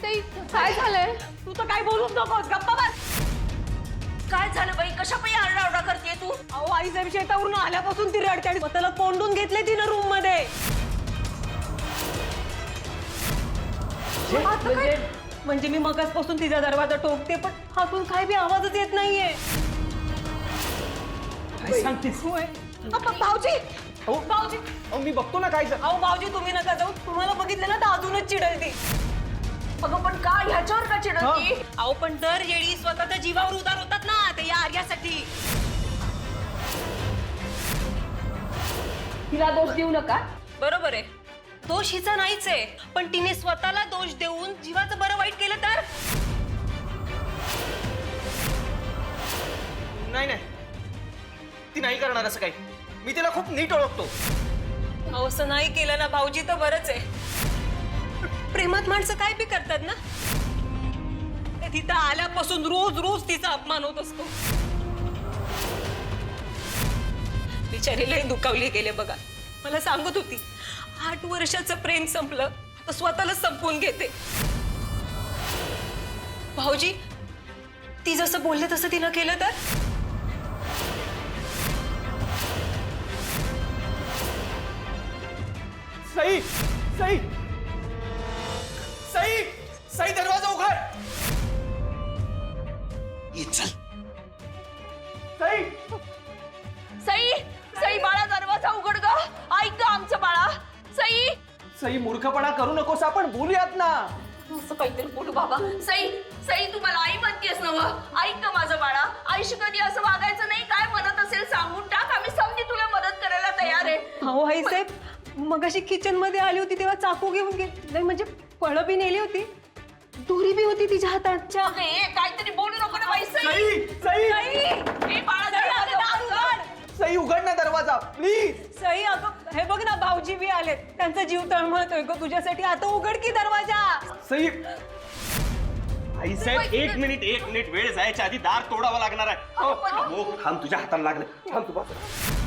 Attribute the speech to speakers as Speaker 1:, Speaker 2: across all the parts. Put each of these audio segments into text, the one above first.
Speaker 1: ताई काय झालंय?
Speaker 2: तू तर काय बोलूच नकोस, गप्पा बस.
Speaker 3: काय झालं बाई? कशा पायी आरडाओरडा करते तू?
Speaker 2: अहो आईच्या शेतावरून आल्यापासून ती रडते आणि स्वतःला कोंडून घेतले तिनं रूम मध्ये. म्हणजे मी मगाचपासून तिचा दरवाजा टोकते पण हातून काय बी आवाजच येत नाहीये.
Speaker 4: काय सांगतेस?
Speaker 2: होय. भाऊजी भाऊजी
Speaker 4: मी बघतो ना काय झालं.
Speaker 2: अहो भाऊजी तुम्ही नका जाऊ. तुम्हाला बघितलं ना तर अजूनच चिडलती.
Speaker 3: अगं पण का ह्याच्यावर का चिडवती?
Speaker 2: अहो पण दर येळी स्वतःच्या जीवावर उदार होतात ना ते या आर्यासाठी.
Speaker 1: तिला दोष देऊ नका.
Speaker 2: बरोबर आहे. दोष हिचा नाहीच आहे पण तिने स्वतःला दोष देऊन जीवाचं बरं वाईट केलं तर.
Speaker 4: नाही नाही, ती नाही करणार असं काही. मी तिला खूप नीट ओळखतो.
Speaker 2: अहो असं नाही केलं ना भाऊजी तर बरंच आहे. प्रेमात माणसं काय बी करतात ना. ते तिथं आल्यापासून रोज रोज तिचा अपमान होत असतो. बिचारी लई दुखावली गेले बघा. मला सांगत होती 8 वर्षाचं प्रेम संपलं आता स्वतःला संपवून घेते. भाऊजी ती जसं बोलले तसं तिनं केलं तर.
Speaker 4: सई सई सई सई, दरवाजा उघड. ये चल. सई
Speaker 3: सई सई बाळा, दरवाजा उघड ग. ऐक ग आमचं बाळा. सई
Speaker 4: सई, मूर्खपणा करू नकोस. आपण बोलूयात ना.
Speaker 3: असं काहीतरी बोलू बाबा. सई सई तू मला आई म्हणतेस ना व? ऐक ना माझं बाळा. आईशी कधी असं वागायचं नाही. काय म्हणत असेल सांगून टाक. आम्ही समजी तुला मदत करायला तयार आहे.
Speaker 2: हो आई साहेब मग अशी किचन मध्ये आली होती तेव्हा चाकू घेऊन नाही म्हणजे फळं बी नेली होती. दोरी बी होती तिच्या हाताच्या.
Speaker 3: काहीतरी बोलू नको ना बाई. सई
Speaker 4: सई सई
Speaker 3: सई ए बाळा, दरवाजा उघड.
Speaker 4: सई, उघड ना दरवाजा प्लीज.
Speaker 2: सई अगं हे बघ ना भाऊजी बी आलेत. त्यांचा जीव तळमळतोय ग तुझ्यासाठी. आता उघड की दरवाजा.
Speaker 4: सई. आई साहेब, एक मिनिट वेळ जायच्या आधी दार तोडावा लागणार आहे. हो, थांब, तुझ्या हाताला लागलं. थांब तू बाजूला.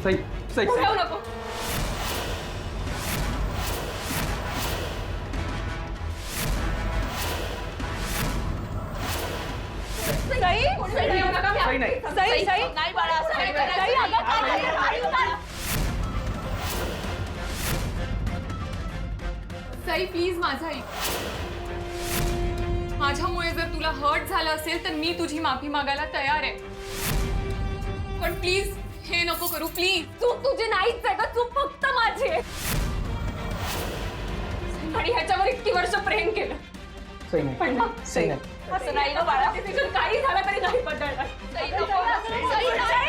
Speaker 4: सई सई
Speaker 1: ठेवू नको.
Speaker 2: सई
Speaker 1: ठेवू नका.
Speaker 4: सई नाही.
Speaker 2: सई सई
Speaker 3: नाही बाळा, असं नाही करायचं.
Speaker 2: सई, अगं,
Speaker 3: नाही, नाही, नाही.
Speaker 1: सई प्लीज माझं ऐक. माझ्यामुळे जर तुला हर्ट झालं असेल तर मी तुझी माफी मागायला तयार आहे. पण प्लीज हे नको करू प्लीज. चूक तुझी नाहीच आहे का. चूक फक्त माझी आहे. आणि ह्याच्यावर इतकी वर्ष प्रेम केलं
Speaker 4: सई नाही.
Speaker 1: पण ना
Speaker 4: सई नाही.
Speaker 3: असं नाही ना बाळा.
Speaker 1: डिसिजन काही झालं तरी नाही बदलणार.
Speaker 3: सई नको. सई नाही.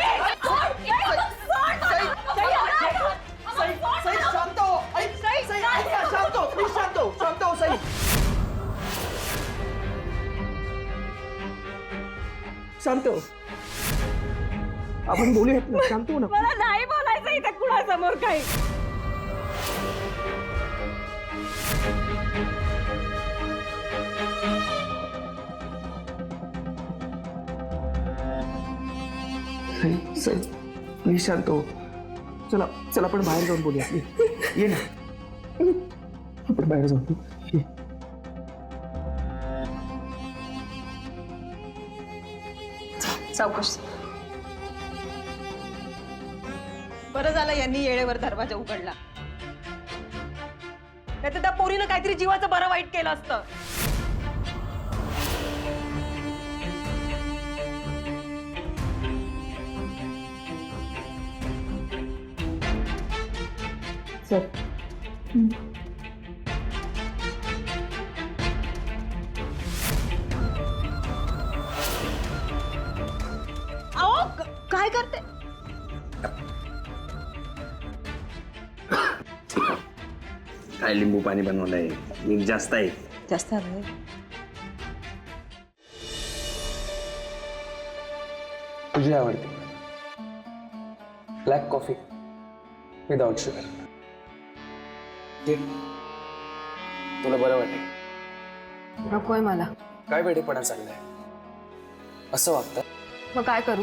Speaker 4: सई सई, शांत हो. ऐक सई सई, ऐक ना. शांत हो प्लीज. शांत हो सई. शांत हो. आपण बोलूयात ना. शांत हो ना.
Speaker 2: मला नाही बोलायचं इथे कुणासमोर काही.
Speaker 4: सई सई, प्लीज शांत हो. चला चला, आपण बाहेर जाऊन बोलूया. ये ना, आपण बाहेर जाऊ. ये.
Speaker 3: सावकाश.
Speaker 2: बरं झालं यांनी येळेवर दरवाजा उघडला. नाहीतर त्या पोरीनं काहीतरी जीवाचं बरं वाईट केलं असतं. अहो काय करते.
Speaker 5: काय लिंबू पाणी बनवलंय. मीठ जास्त आहे.
Speaker 2: जास्त आलंय.
Speaker 6: तुझी आवडते ब्लॅक कॉफी विदाउट शुगर.
Speaker 4: घे. तुला बरं वाटेल.
Speaker 1: नकोय मला.
Speaker 4: काय वेडेपणा चाललाय? असं वागतं?
Speaker 1: मग काय करू?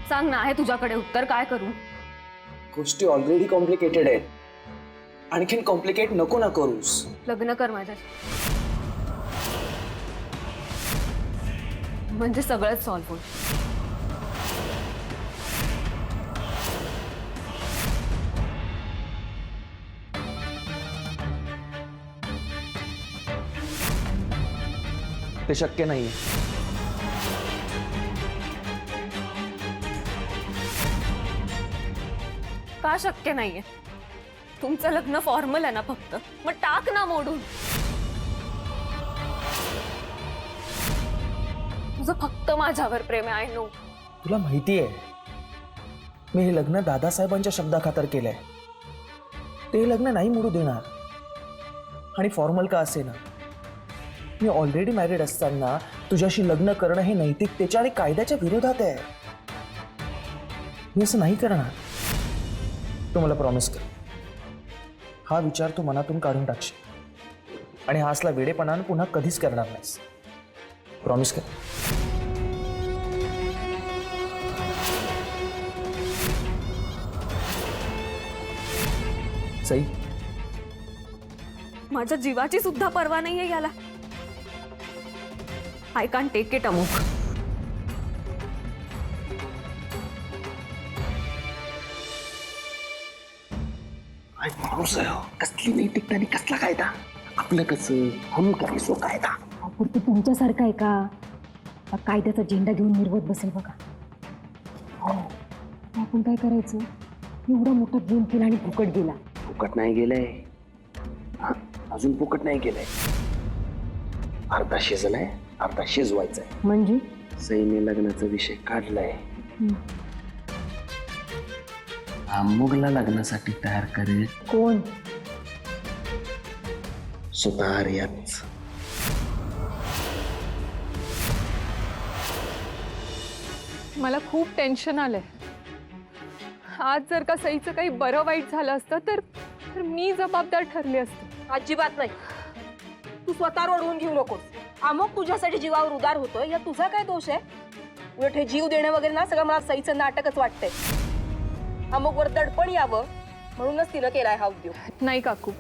Speaker 1: सांग ना, आहे तुझ्याकडे उत्तर. काय करू?
Speaker 4: गोष्टी ऑलरेडी कॉम्प्लिकेटेड आहेत. आणखीन कॉम्प्लिकेट नको ना करूस.
Speaker 1: लग्न कर माझ्याशी, म्हणजे सगळंच सॉल्व्ह होईल.
Speaker 4: ते शक्य नाहीये.
Speaker 1: का शक्य नाहीये? तुमचं लग्न फॉर्मल आहे ना फक्त, मग टाक ना मोडून. तुझं फक्त माझ्यावर प्रेम आहे. I know.
Speaker 4: तुला माहिती आहे मी हे लग्न दादासाहेबांच्या शब्दाखातर केलंय. ते लग्न नाही मोडू देणार. आणि फॉर्मल का असे ना, मी ऑलरेडी मॅरिड असताना तुझ्याशी लग्न करणं हे नैतिकतेच्या आणि कायद्याच्या विरोधात आहे. मी असं नाही करणार. तू मला प्रॉमिस कर, हा विचार तू मनातून काढून टाकशील आणि हा असला वेडेपणानं पुन्हा कधीच करणार नाहीस. प्रॉमिस कर. सई,
Speaker 1: माझ्या जीवाची सुद्धा पर्वा नाहीये याला. आय कॅन टेक इट अमुक.
Speaker 4: कसली नैतिकता आणि कसला कायदा? आपलं कसं हम करायचो कायदा.
Speaker 6: ते तुमच्यासारखं आहे का? हा कायद्याचा झेंडा घेऊन मिरवत बसेल बघा. आपण काय करायचं? एवढा मोठा गेम केला आणि फुकट गेला.
Speaker 5: फुकट नाही गेलंय. अजून फुकट नाही गेलंय. अर्धा शिजलाय, अर्धा शिजवायचाय.
Speaker 6: म्हणजे
Speaker 5: सईने लग्नाचा विषय काढलाय. अमुकला लग्नासाठी तयार करेल
Speaker 6: कोण?
Speaker 5: स्वतः आर्याच.
Speaker 1: मला खूप टेन्शन आलंय. आज जर का सईचं काही बरं वाईट झालं असतं तर मी जबाबदार ठरले असते.
Speaker 2: अजिबात नाही. तू स्वतःवर ओढवून घेऊ नकोस. अमुक तुझ्यासाठी जीवावर उदार होतोय, या तुझा काय दोष आहे? उलट हे जीव देणं वगैरे ना सगळं मला सईचं नाटकच वाटतंय. अमुकवर दडपण यावं म्हणूनच तिनं केलाय हा उद्योग.
Speaker 1: नाही काकू,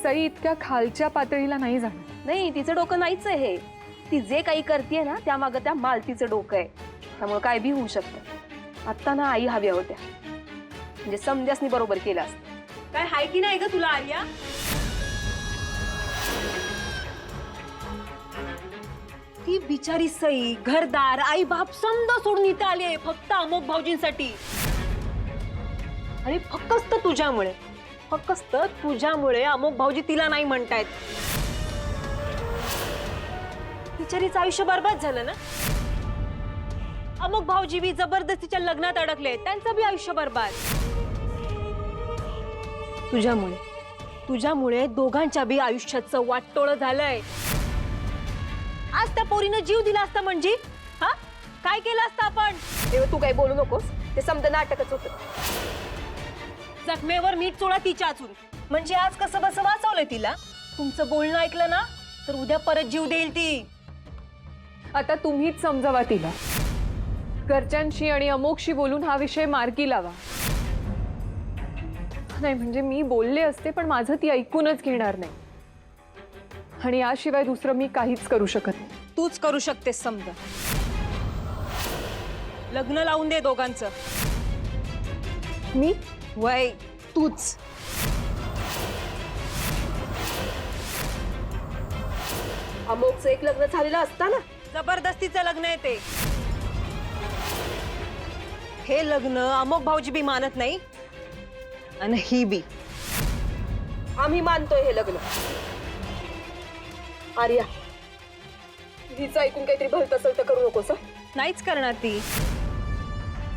Speaker 1: सई इतक्या खालच्या पातळीला नाही जाणार.
Speaker 2: नाही, तिचं डोकं नाहीच आहे हे. ती जे काही करते ना त्यामागं त्या मालतीचं डोकं आहे. त्यामुळे काय बी होऊ शकतं. आत्ता ना आई हव्या होत्या, म्हणजे समध्यासनी बरोबर केलं असतं. काय हाय की नाही ग तुला आर्या? ती बिचारी सई घरदार आई बाप समजा सोडून इथं आली आहे फक्त अमोक भाऊजींसाठी. आणि फक्त तुझ्यामुळे अमोक भाऊजी तिला नाही म्हणतायत. बिचारीचं आयुष्य बरबाद झालं ना. अमोक भाऊजी बी जबरदस्तीच्या लग्नात अडकले, त्यांचं बी आयुष्य बरबाद. तुझ्यामुळे दोघांच्या बी आयुष्याचं वाटोळं झालंय. आज त्या पोरीनं जीव दिला असता म्हणजे हा काय केलं असतं आपण? तू काही बोलू नकोस. ते समजा नाटकच होतं. जखमेवर मीठ चोळा तिच्या अजून, म्हणजे आज कसं बसं वाचवलंय तिला. तुमचं बोलणं ऐकलं ना तर उद्या परत जीव देईल ती.
Speaker 1: आता तुम्हीच समजावा तिला. घरच्यांशी आणि अमोकशी बोलून हा विषय मार्गी लावा. नाही म्हणजे मी बोलले असते, पण माझं ती ऐकूनच घेणार नाही. आणि याशिवाय दुसरं मी काहीच करू शकत नाही.
Speaker 2: तूच करू शकतेस समजा. लग्न लावून दे दोघांचं.
Speaker 1: मी
Speaker 2: वय तूच. अमोकचं एक लग्न झालेलं असतं ना, जबरदस्तीचं लग्न आहे ते. हे लग्न अमोक भाऊजी बी मानत नाही आणि ही बी. आम्ही मानतोय हे लग्न. आर्या, हिचं ऐकून काहीतरी भलत असेल तर करू नकोस. नाहीच करणार ती.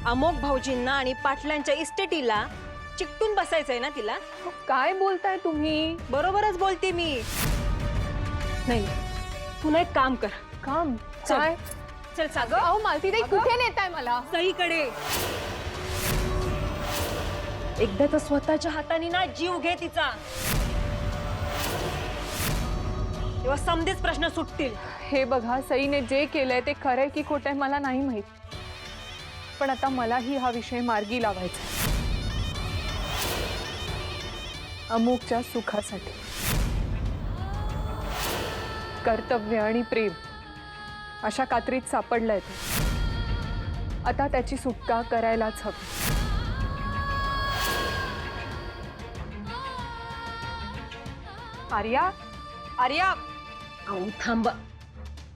Speaker 2: अमोक भाऊजींना आणि पाटलांच्या इस्टेटीला चिकटून बसायचंय ना तिला.
Speaker 1: काय बोलताय तुम्ही?
Speaker 2: बरोबरच बोलते मी. नाही, तू ना एक काम कर.
Speaker 1: काम
Speaker 2: चल.
Speaker 1: काय?
Speaker 2: चल साग.
Speaker 1: अहो मालतीताई, कुठे नेताय मला?
Speaker 2: सईकडे. एकदा तर स्वतःच्या हाताने ना जीव घे तिचा, तेव्हा समधेच प्रश्न सुटतील.
Speaker 1: हे बघा, सईने जे केलंय ते खरंय की खोटंय मला नाही माहित, पण आता मलाही हा विषय मार्गी लावायचा, अमुकच्या सुखासाठी. कर्तव्य आणि प्रेम अशा कात्रीत सापडलाय तो. आता त्याची सुटका करायलाच हवी.
Speaker 2: आर्या, आर्या, अहो थांबा,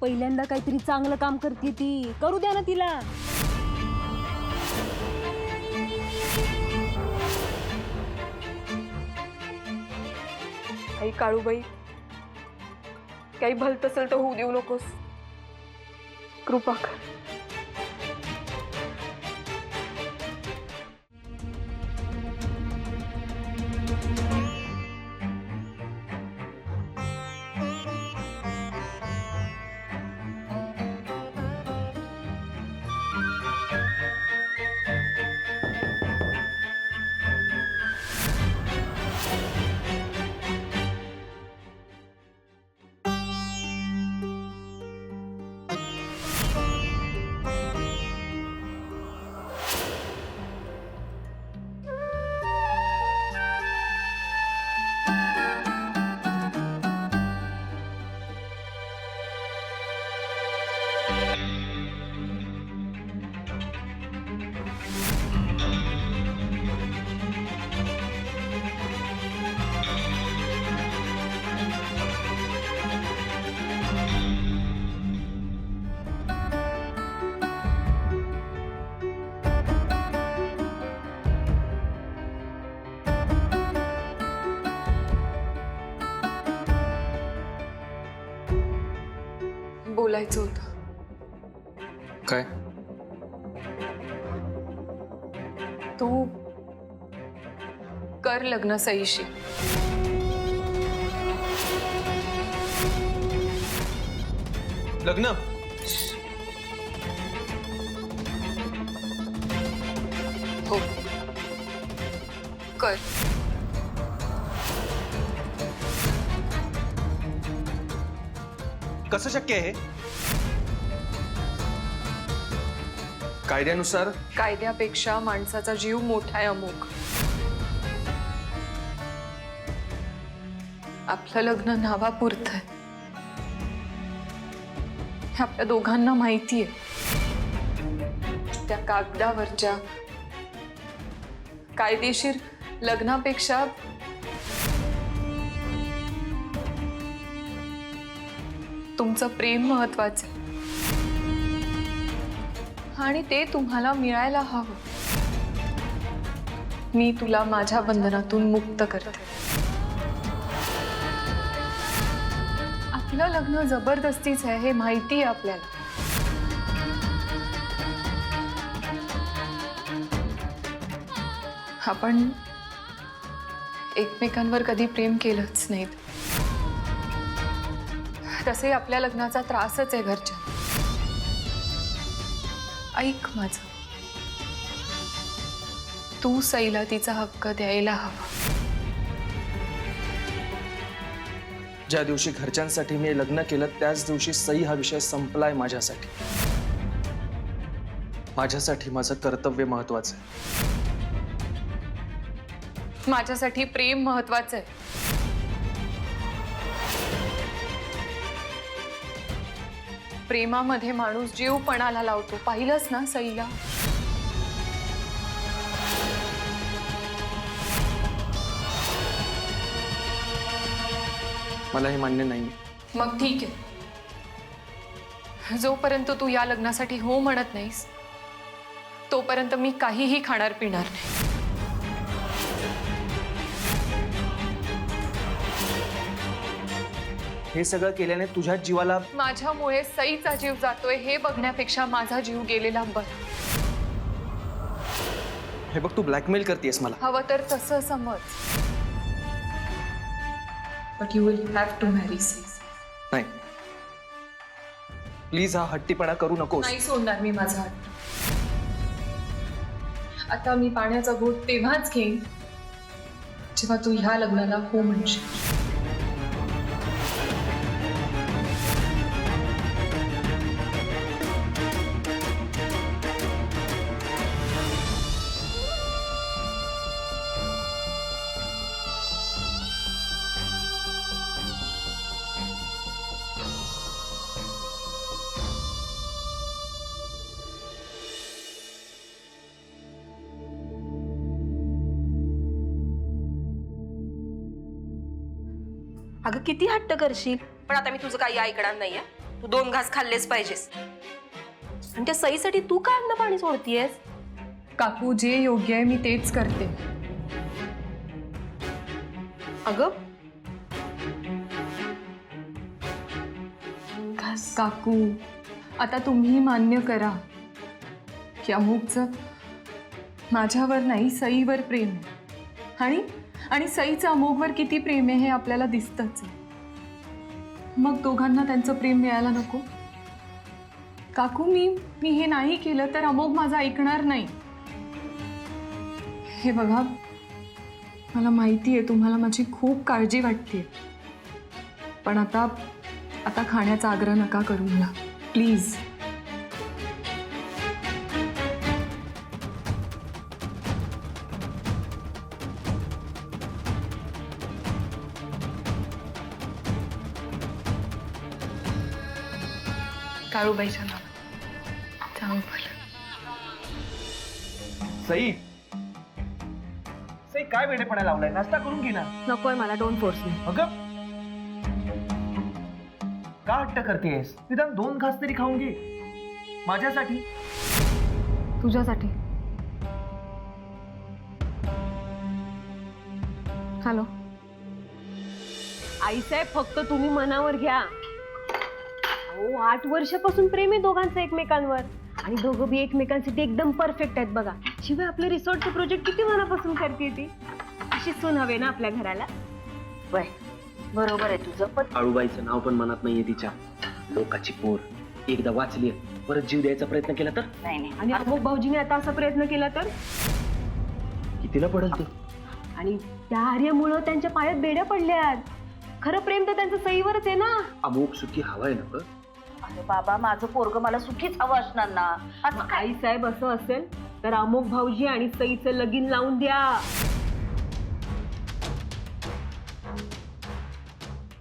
Speaker 2: पहिल्यांदा काहीतरी चांगलं काम करते ती, करू द्या ना तिला.
Speaker 1: आई काळूबाई, काही भलत असेल तर होऊ देऊ नकोस, कृपा कर. बोलायचं होतं.
Speaker 4: काय?
Speaker 1: तू कर लग्न सईशी.
Speaker 4: लग्न?
Speaker 1: हो, कर.
Speaker 4: कसं शक्य आहे? कायद्यानुसार
Speaker 1: कायद्यापेक्षा माणसाचा जीव मोठा आहे अमुक. आपलं लग्न नावापुरतं आहे, हे आपल्या दोघांना माहिती आहे. त्या कागदावरच्या कायदेशीर लग्नापेक्षा तुमचं प्रेम महत्वाचं आहे आणि ते तुम्हाला मिळायला हवं. मी तुला माझ्या बंधनातून मुक्त करते. आपलं लग्न जबरदस्तीच आहे हे माहिती आहे आपल्याला. आपण एकमेकांवर कधी प्रेम केलंच नाही. तसे आपल्या लग्नाचा त्रासच आहे घरच्या. ऐक माझं, तू सईला तिचा हक्क द्यायला हवा.
Speaker 4: ज्या दिवशी घरच्यांसाठी मी लग्न केलं त्याच दिवशी सई हा विषय संपलाय माझ्यासाठी. माझ्यासाठी माझं कर्तव्य महत्वाचं आहे.
Speaker 1: माझ्यासाठी प्रेम महत्वाचं आहे. प्रेमामध्ये माणूस जीव पणाला लावतो. पाहिलंच ना सईला.
Speaker 4: मला हे मान्य नाही.
Speaker 1: मग ठीक आहे, जोपर्यंत तू या लग्नासाठी हो म्हणत नाहीस तोपर्यंत मी काहीही खाणार पिणार नाही.
Speaker 4: हे सगळं केल्याने तुझ्या जीवाला
Speaker 1: माझ्यामुळे सईचा जीव जातोय हे बघण्यापेक्षा माझा जीव गेलेला बरा.
Speaker 4: हे बघ, तू ब्लॅकमेल करतेस मला.
Speaker 1: हवं तर तसं समज, but you will have to marry see.
Speaker 4: नाही, प्लीज हा हट्टीपणा करू नकोस.
Speaker 1: नाही सोडणार मी माझा हट्ट. आता मी पाण्याचा घोट तेव्हाच घेईन जेव्हा तू ह्या लग्नाला हो म्हणशील.
Speaker 2: अगं किती हट्ट करशील, पण आता मी तुझं काही ऐकणार नाहीये. तू 2 घास खाल्लेच पाहिजेस. आणि त्या सईसाठी तू काय अन्न पाणी सोडतीयस?
Speaker 1: काकू, जे योग्य आहे मी तेच करते.
Speaker 2: अगं
Speaker 1: काकू, आता तुम्ही मान्य करा की अमुकचं माझ्यावर नाही सईवर प्रेम आहे. आणि सईचं अमोघवर किती प्रेम आहे हे आपल्याला दिसतच आहे. मग दोघांना त्यांचं प्रेम मिळायला नको? काकू, मी हे नाही केलं तर अमोघ माझं ऐकणार नाही. हे बघा, मला माहिती आहे तुम्हाला माझी खूप काळजी वाटते, पण आता खाण्याचा आग्रह नका करू मला, प्लीज. काळूबाईच्या नावानं चांगलं पडलं.
Speaker 4: सई सई काय वेडेपणा लावलाय? नाश्ता करून घे ना.
Speaker 2: नकोय मला, डोंट फोर्स मी.
Speaker 4: अगं का हट्ट करतेस? निदान 2 घास तरी खाऊन घे माझ्यासाठी.
Speaker 6: तुझ्यासाठी. हॅलो
Speaker 2: आईसाहेब, फक्त तुम्ही मनावर घ्या. 8 वर्षापासून प्रेम आहे दोघांचं एकमेकांवर, आणि दोघं बी एकमेकांसाठी एकदम परफेक्ट आहेत बघा. शिवाय आपलं रिसॉर्टचं प्रोजेक्ट किती मनापासून करते ती. अशी सून हवे ना आपल्या घराला.
Speaker 3: वय बरोबर आहे तुझं, पण
Speaker 5: काळूबाईचं नाव पण मनात नाहीये तिच्या. लोकाची पोर एकदा वाचली, परत जीव द्यायचा प्रयत्न केला तर?
Speaker 3: नाही.
Speaker 2: आणि अमोक भाऊजीने आता असा प्रयत्न केला तर
Speaker 5: कितीला पडेल ते?
Speaker 2: आणि त्या आर्यामुळं त्यांच्या पायात बेड्या पडल्यात. खरं प्रेम तर त्यांचं सईवरच आहे ना.
Speaker 5: अमुक सुखी हवाय ना ग?
Speaker 3: अरे बाबा, माझं पोरग मला सुखीच हवं असणार ना. असं काय?
Speaker 2: आई साहेब, असं असेल तर अमोक भाऊजी आणि सईचं लगीन लावून द्या.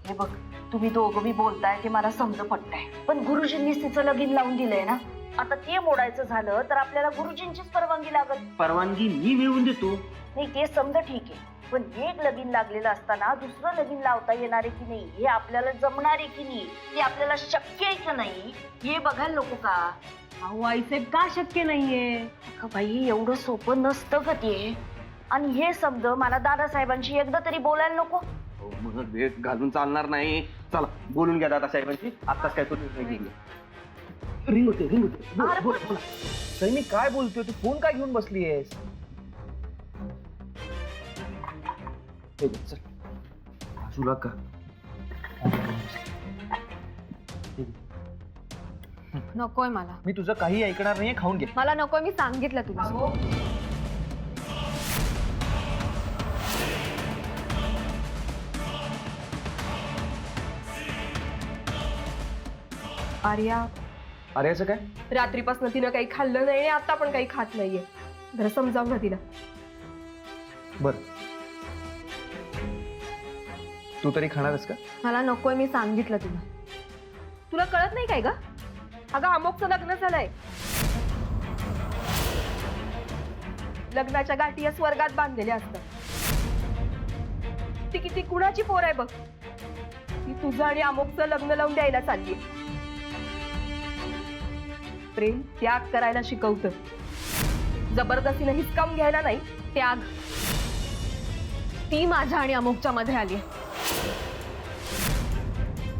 Speaker 3: हे बघ, तुम्ही दोघं बी बोलताय ते मला समज पटतंय, पण गुरुजींनीच तिचं लगीन लावून दिलंय ना. आता ते मोडायचं झालं तर आपल्याला गुरुजींचीच परवानगी लागत.
Speaker 5: परवानगी मी मिळवून देतो.
Speaker 3: नाही, ते समजा ठीक आहे, पण एक लगीन लागलेलं असताना दुसरं लगीन लावता येणार आहे की नाही, हे आपल्याला जमणार आहे की नाही, हे आपल्याला शक्य आहे की नाही, हे बघायला नको का?
Speaker 2: अहो आईसाहेब, का शक्य नाहीये?
Speaker 3: अगं बाई, एवढं सोपं नसतं का ते? आणि हे समज मला दादासाहेबांशी एकदा तरी बोलायला नको?
Speaker 5: मग वेळ घालून चालणार नाही. चला बोलून घ्या दादासाहेबांशी. आताच काय तो निर्णय घेऊया. रिंग होते.
Speaker 3: अरे
Speaker 5: बोल.
Speaker 4: सई, मी काय बोलतोय? तू फोन काय घेऊन बसलीयस? हे घे, चल. बाजूला का?
Speaker 6: नकोय मला.
Speaker 4: मी तुझं काही ऐकणार नाहीये, खाऊन घे.
Speaker 6: मला नकोय, मी सांगितलं तुला.
Speaker 2: आर्या,
Speaker 4: अरेचं काय?
Speaker 2: रात्रीपासून तिनं काही खाल्लं नाही आणि आता पण काही खात नाहीये. जरा समजाव ना तिला.
Speaker 4: बर, तू तरी खाणारस का?
Speaker 6: मला नकोय, मी सांगितलं तुला.
Speaker 2: तुला कळत नाही काय ग? अगं, अमोकचं लग्न झालंय. लग्नाच्या गाठी या स्वर्गात बांधलेल्या असतात. ती किती कुणाची पोर आहे बघ. ती तुझं आणि अमोकचं लग्न लावून द्यायला चालली. प्रेम त्याग करायला शिकवतं, जबरदस्तीने हिसकावून घ्यायला नाही.
Speaker 6: त्याग ती माझ्या आणि अमुकच्या मध्ये आली,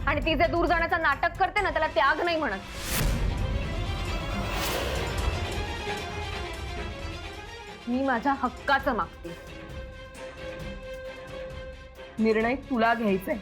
Speaker 6: आणि ती जे दूर जाण्याचं नाटक करते ना, त्याला त्याग नाही म्हणत. मी माझ्या हक्काचं मागते.
Speaker 2: निर्णय तुला घ्यायचाय.